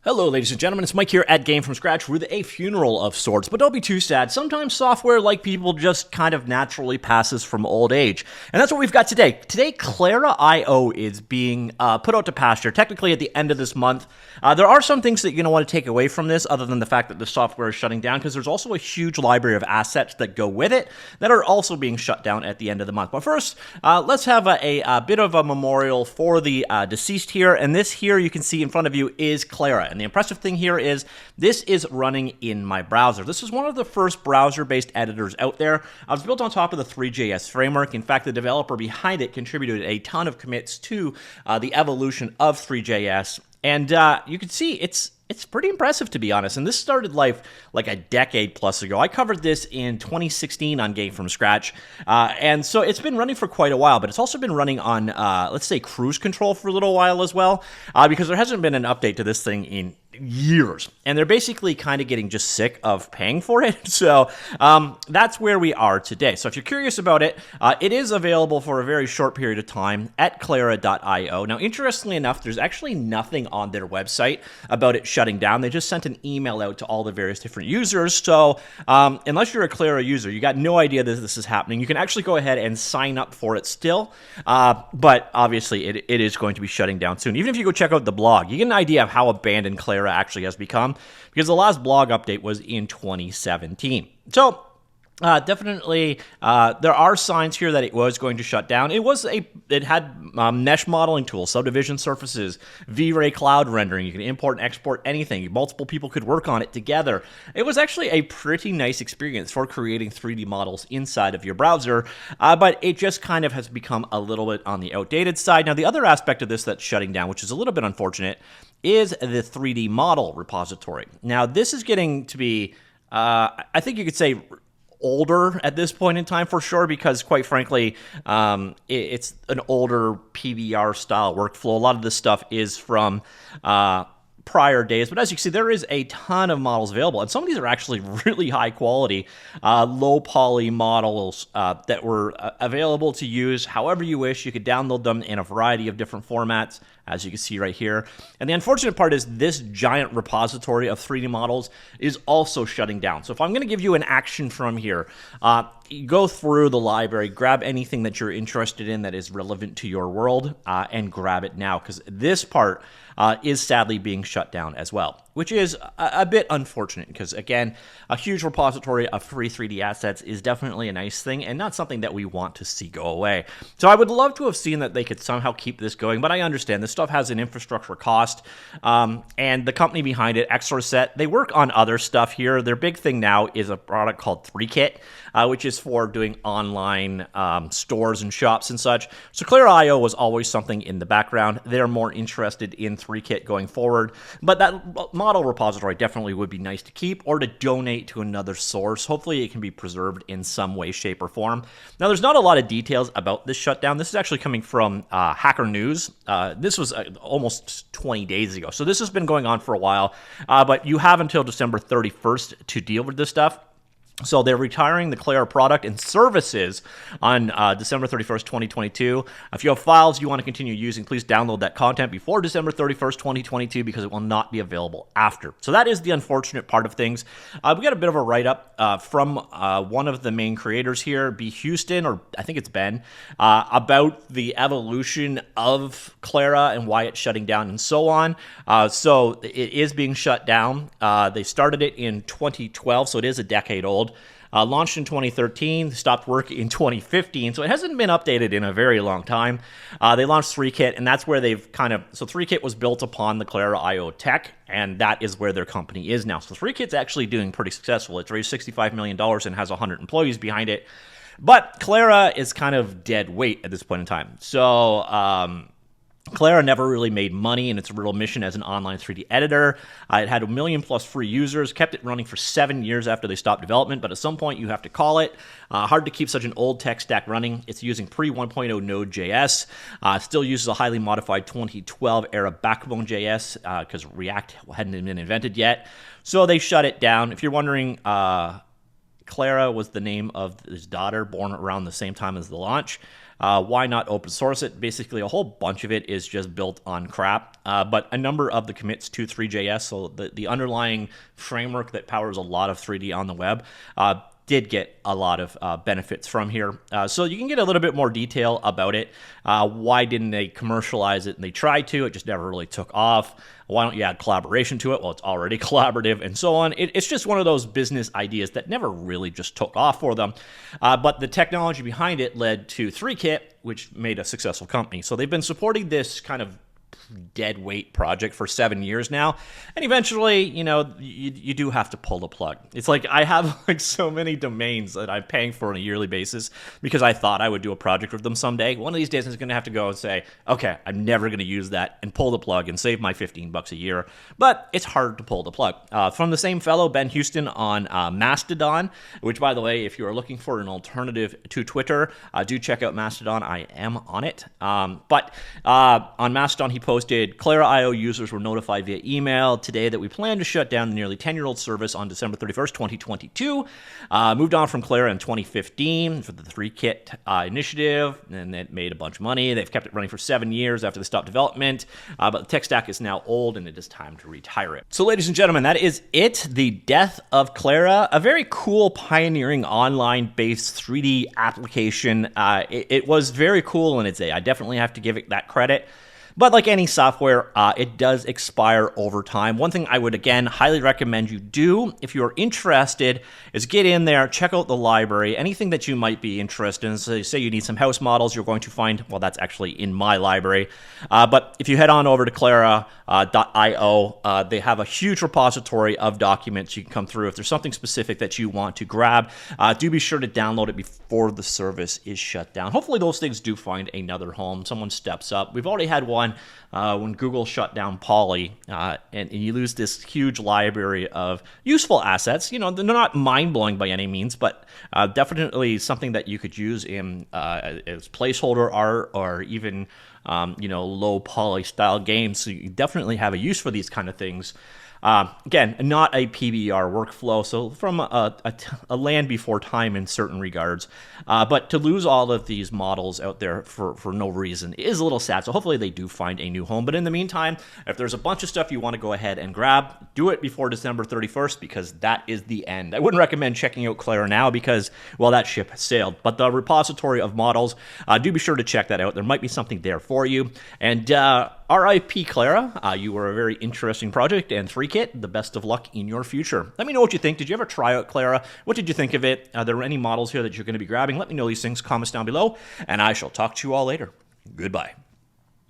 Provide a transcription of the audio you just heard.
Hello, ladies and gentlemen, it's Mike here at Game From Scratch with a funeral of sorts, but don't be too sad. Sometimes software, like people, just kind of naturally passes from old age. And that's what we've got today. Today, Clara.io is being put out to pasture, technically at the end of this month. There are some things that you're going to want to take away from this, other than the fact that the software is shutting down, because there's also a huge library of assets that go with it that are also being shut down at the end of the month. But first, let's have a bit of a memorial for the deceased here. And this here, you can see in front of you, is Clara. And the impressive thing here is this is running in my browser. This is one of the first browser-based editors out there. It was built on top of the Three.js framework. In fact, the developer behind it contributed a ton of commits to the evolution of Three.js. And you can see it's pretty impressive, to be honest. And this started life like a decade plus ago. I covered this in 2016 on Game From Scratch. And so it's been running for quite a while, but it's also been running on, let's say, cruise control for a little while as well, because there hasn't been an update to this thing in years. And they're basically kind of getting just sick of paying for it. So that's where we are today. So if you're curious about it, it is available for a very short period of time at Clara.io. Now, interestingly enough, there's actually nothing on their website about it shutting down. They just sent an email out to all the various different users. So unless you're a Clara user, you got no idea that this is happening. You can actually go ahead and sign up for it still. But obviously, it is going to be shutting down soon. Even if you go check out the blog, you get an idea of how abandoned Clara actually has become, because the last blog update was in 2017. So definitely, there are signs here that it was going to shut down. It had mesh modeling tools, subdivision surfaces, V-Ray cloud rendering. You can import and export anything. Multiple people could work on it together. It was actually a pretty nice experience for creating 3D models inside of your browser, but it just kind of has become a little bit on the outdated side. Now, the other aspect of this that's shutting down, which is a little bit unfortunate, is the 3D model repository. Now, this is getting to be, I think you could say, older at this point in time for sure, because quite frankly, it's an older PBR style workflow. A lot of this stuff is from prior days, but as you can see, there is a ton of models available, and some of these are actually really high quality, low poly models that were available to use however you wish. You could download them in a variety of different formats, as you can see right here. And the unfortunate part is this giant repository of 3D models is also shutting down. So if I'm going to give you an action from here, you go through the library, grab anything that you're interested in that is relevant to your world, and grab it now, because this part is sadly being shut down as well, which is a bit unfortunate, because again, a huge repository of free 3D assets is definitely a nice thing and not something that we want to see go away. So I would love to have seen that they could somehow keep this going, but I understand this stuff has an infrastructure cost, and the company behind it, Exorset, they work on other stuff here. Their big thing now is a product called 3Kit, which is for doing online stores and shops and such. So Clara.io was always something in the background. They're more interested in 3Kit going forward, but that model repository definitely would be nice to keep or to donate to another source. Hopefully it can be preserved in some way, shape, or form. Now, there's not a lot of details about this shutdown. This is actually coming from Hacker News. This was almost 20 days ago, so this has been going on for a while, but you have until December 31st to deal with this stuff. So they're retiring the Clara product and services on December 31st, 2022. If you have files you want to continue using, please download that content before December 31st, 2022, because it will not be available after. So that is the unfortunate part of things. We got a bit of a write-up from one of the main creators here, B. Houston, or I think it's Ben, about the evolution of Clara and why it's shutting down and so on. So it is being shut down. They started it in 2012, so it is a decade old. Launched in 2013, stopped work in 2015, so it hasn't been updated in a very long time. They launched 3Kit, and that's where they've so 3Kit was built upon the Clara.io tech, and that is where their company is now. So 3Kit's actually doing pretty successful. It's raised $65 million and has 100 employees behind it, but Clara is kind of dead weight at this point in time. So Clara never really made money in its real mission as an online 3D editor. It had 1 million plus free users, kept it running for 7 years after they stopped development, but at some point you have to call it. Hard to keep such an old tech stack running. It's using pre-1.0 Node.js. Still uses a highly modified 2012 era Backbone.js because React hadn't been invented yet. So they shut it down. If you're wondering, Clara was the name of his daughter, born around the same time as the launch. Why not open source it? Basically, a whole bunch of it is just built on crap, but a number of the commits to 3JS, so the underlying framework that powers a lot of 3D on the web, did get a lot of benefits from here. So you can get a little bit more detail about it. Why didn't they commercialize it? And they tried to, it just never really took off. Why don't you add collaboration to it? Well, it's already collaborative and so on. It's just one of those business ideas that never really just took off for them. But the technology behind it led to 3Kit, which made a successful company. So they've been supporting this kind of dead weight project for 7 years now, and eventually, you do have to pull the plug. It's like I have like so many domains that I'm paying for on a yearly basis because I thought I would do a project with them someday. One of these days, I'm going to have to go and say, okay, I'm never going to use that, and pull the plug and save my $15 a year. But it's hard to pull the plug. From the same fellow, Ben Houston, on Mastodon, which, by the way, if you are looking for an alternative to Twitter, do check out Mastodon. I am on it. But on Mastodon, he posted, Clara.io users were notified via email today that we plan to shut down the nearly 10-year-old service on December 31st, 2022. Moved on from Clara in 2015 for the 3Kit initiative, and it made a bunch of money. They've kept it running for 7 years after they stopped development, but the tech stack is now old, and it is time to retire it. So, ladies and gentlemen, that is it. The death of Clara, a very cool, pioneering, online-based 3D application. It was very cool in its day. I definitely have to give it that credit. But like any software, it does expire over time. One thing I would, again, highly recommend you do, if you're interested, is get in there, check out the library, anything that you might be interested in. So say you need some house models, you're going to find, well, that's actually in my library. But if you head on over to Clara.io, they have a huge repository of documents you can come through. If there's something specific that you want to grab, do be sure to download it before the service is shut down. Hopefully those things do find another home. Someone steps up. We've already had one when Google shut down Poly, and you lose this huge library of useful assets. They're not mind-blowing by any means, but definitely something that you could use in as placeholder art or even low poly style games. So you definitely have a use for these kind of things. Again, not a PBR workflow, so from a land before time in certain regards. But to lose all of these models out there for no reason is a little sad. So hopefully they do find a new home. But in the meantime, if there's a bunch of stuff you want to go ahead and grab, do it before December 31st because that is the end. I wouldn't recommend checking out Clara now because, well, that ship has sailed. But the repository of models, do be sure to check that out. There might be something there for you. And R.I.P. Clara, you were a very interesting project, and 3Kit, the best of luck in your future. Let me know what you think. Did you ever try out Clara? What did you think of it? Are there any models here that you're going to be grabbing? Let me know these things, comments down below, and I shall talk to you all later. Goodbye.